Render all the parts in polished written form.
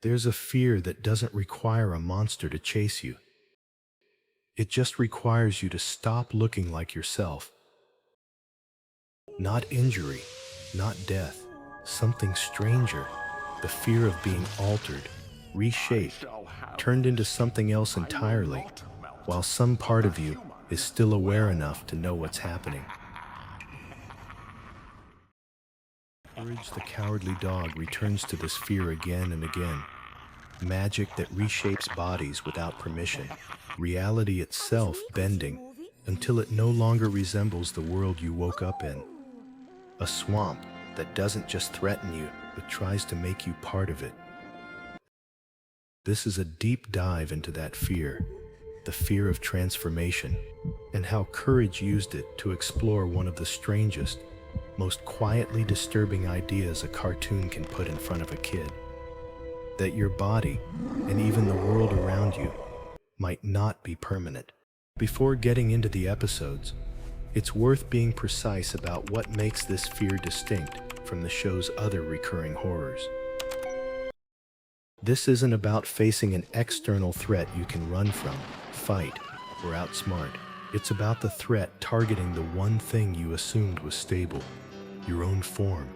There's a fear that doesn't require a monster to chase you. It just requires you to stop looking like yourself. Not injury, not death, something stranger. The fear of being altered, reshaped, turned into something else entirely, while some part of you is still aware enough to know what's happening. Courage the Cowardly Dog returns to this fear again and again. Magic that reshapes bodies without permission. Reality itself bending until it no longer resembles the world you woke up in. A swamp that doesn't just threaten you, but tries to make you part of it. This is a deep dive into that fear, the fear of transformation, and how courage used it to explore one of the strangest, most quietly disturbing ideas a cartoon can put in front of a kid. That your body, and even the world around you, might not be permanent. Before getting into the episodes, it's worth being precise about what makes this fear distinct from the show's other recurring horrors. This isn't about facing an external threat you can run from, fight, or outsmart. It's about the threat targeting the one thing you assumed was stable, your own form,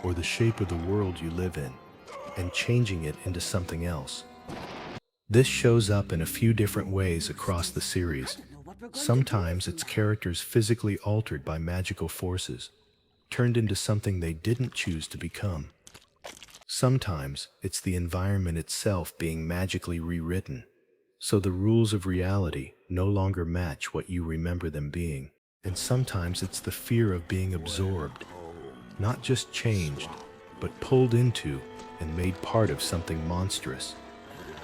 or the shape of the world you live in, and changing it into something else. This shows up in a few different ways across the series. Sometimes it's characters physically altered by magical forces, turned into something they didn't choose to become. Sometimes it's the environment itself being magically rewritten, so the rules of reality no longer match what you remember them being. And sometimes it's the fear of being absorbed, not just changed, but pulled into and made part of something monstrous,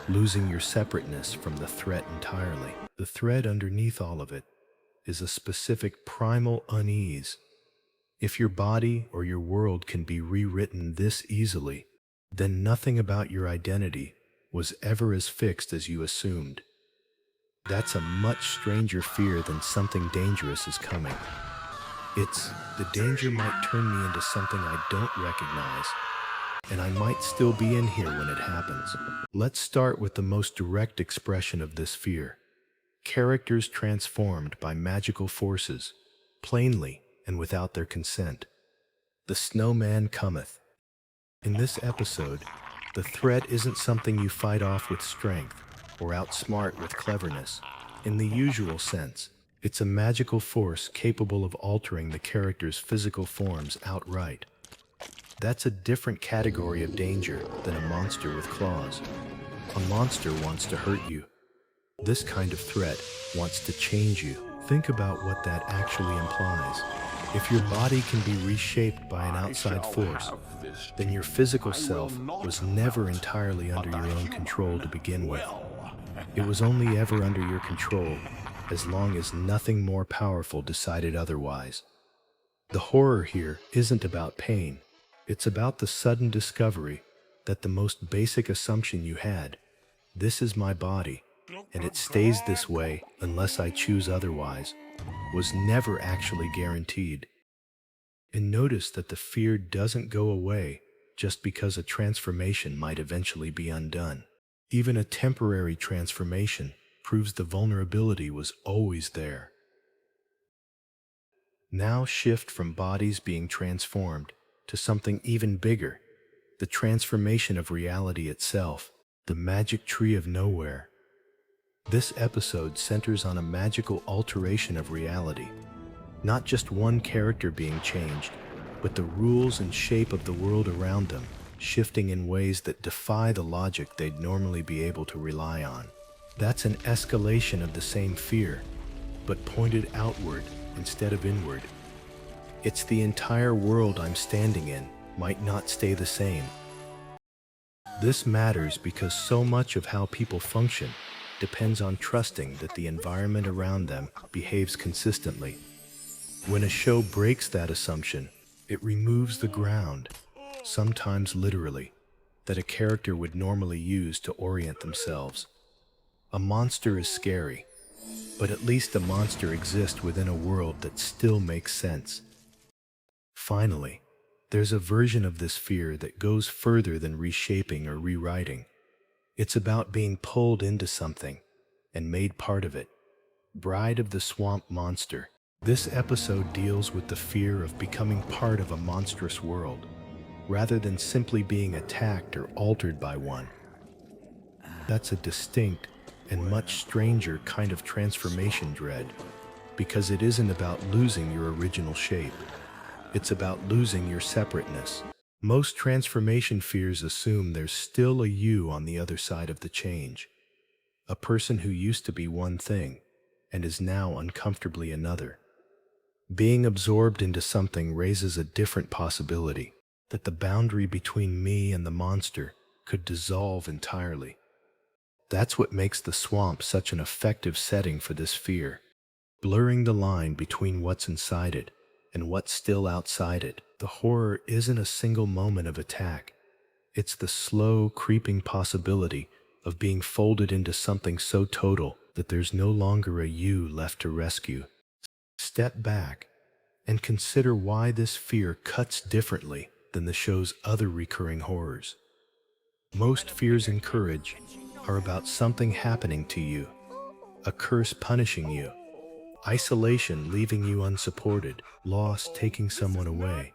losing your separateness from the threat entirely. The thread underneath all of it is a specific primal unease. If your body or your world can be rewritten this easily, then nothing about your identity was ever as fixed as you assumed. That's a much stranger fear than something dangerous is coming. It's, the danger might turn me into something I don't recognize, and I might still be in here when it happens. Let's start with the most direct expression of this fear. Characters transformed by magical forces, plainly and without their consent. The Snowman Cometh. In this episode, the threat isn't something you fight off with strength or outsmart with cleverness. In the usual sense, it's a magical force capable of altering the character's physical forms outright. That's a different category of danger than a monster with claws. A monster wants to hurt you. This kind of threat wants to change you. Think about what that actually implies. If your body can be reshaped by an outside force, then your physical self was never entirely under your own control to begin with. It was only ever under your control as long as nothing more powerful decided otherwise. The horror here isn't about pain. It's about the sudden discovery that the most basic assumption you had, this is my body, and it stays this way unless I choose otherwise, was never actually guaranteed. And notice that the fear doesn't go away just because a transformation might eventually be undone. Even a temporary transformation proves the vulnerability was always there. Now shift from bodies being transformed to something even bigger, the transformation of reality itself, the magic tree of nowhere. This episode centers on a magical alteration of reality. Not just one character being changed, but the rules and shape of the world around them, shifting in ways that defy the logic they'd normally be able to rely on. That's an escalation of the same fear, but pointed outward instead of inward. It's the entire world I'm standing in might not stay the same. This matters because so much of how people function depends on trusting that the environment around them behaves consistently. When a show breaks that assumption, it removes the ground, sometimes literally, that a character would normally use to orient themselves. A monster is scary, but at least a monster exists within a world that still makes sense. Finally, there's a version of this fear that goes further than reshaping or rewriting. It's about being pulled into something and made part of it. Bride of the Swamp Monster. This episode deals with the fear of becoming part of a monstrous world, rather than simply being attacked or altered by one. That's a distinct and much stranger kind of transformation dread, because it isn't about losing your original shape. It's about losing your separateness. Most transformation fears assume there's still a you on the other side of the change, a person who used to be one thing and is now uncomfortably another. Being absorbed into something raises a different possibility, that the boundary between me and the monster could dissolve entirely. That's what makes the swamp such an effective setting for this fear, blurring the line between what's inside it and what's still outside it. The horror isn't a single moment of attack. It's the slow, creeping possibility of being folded into something so total that there's no longer a you left to rescue. Step back and consider why this fear cuts differently than the show's other recurring horrors. Most fears in Courage are about something happening to you, a curse punishing you, isolation leaving you unsupported, loss taking someone away,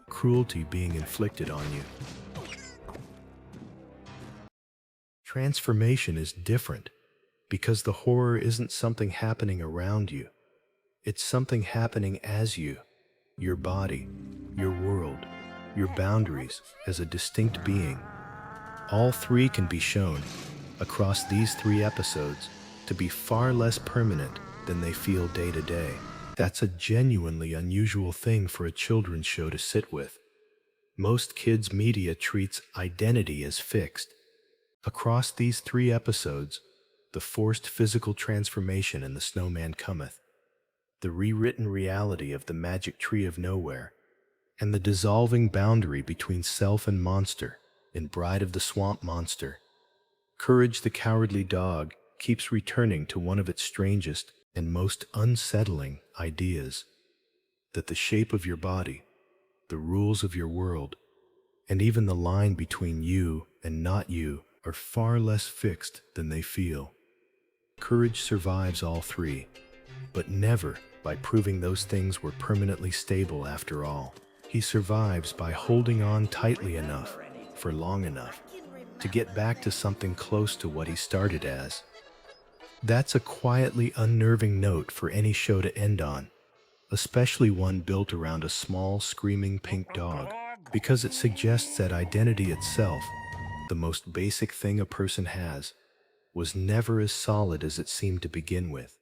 cruelty being inflicted on you. Transformation is different because the horror isn't something happening around you. It's something happening as you, your body, your world, your boundaries as a distinct being. All three can be shown, across these 3 episodes, to be far less permanent than they feel day to day. That's a genuinely unusual thing for a children's show to sit with. Most kids' media treats identity as fixed. Across these 3 episodes, the forced physical transformation in the Snowman Cometh, the rewritten reality of the magic tree of nowhere, and the dissolving boundary between self and monster in Bride of the Swamp Monster, Courage the Cowardly Dog keeps returning to one of its strangest and most unsettling ideas, that the shape of your body, the rules of your world, and even the line between you and not you are far less fixed than they feel. Courage survives all 3, but never by proving those things were permanently stable after all. He survives by holding on tightly enough, for long enough, to get back to something close to what he started as. That's a quietly unnerving note for any show to end on, especially one built around a small, screaming pink dog, because it suggests that identity itself, the most basic thing a person has, was never as solid as it seemed to begin with.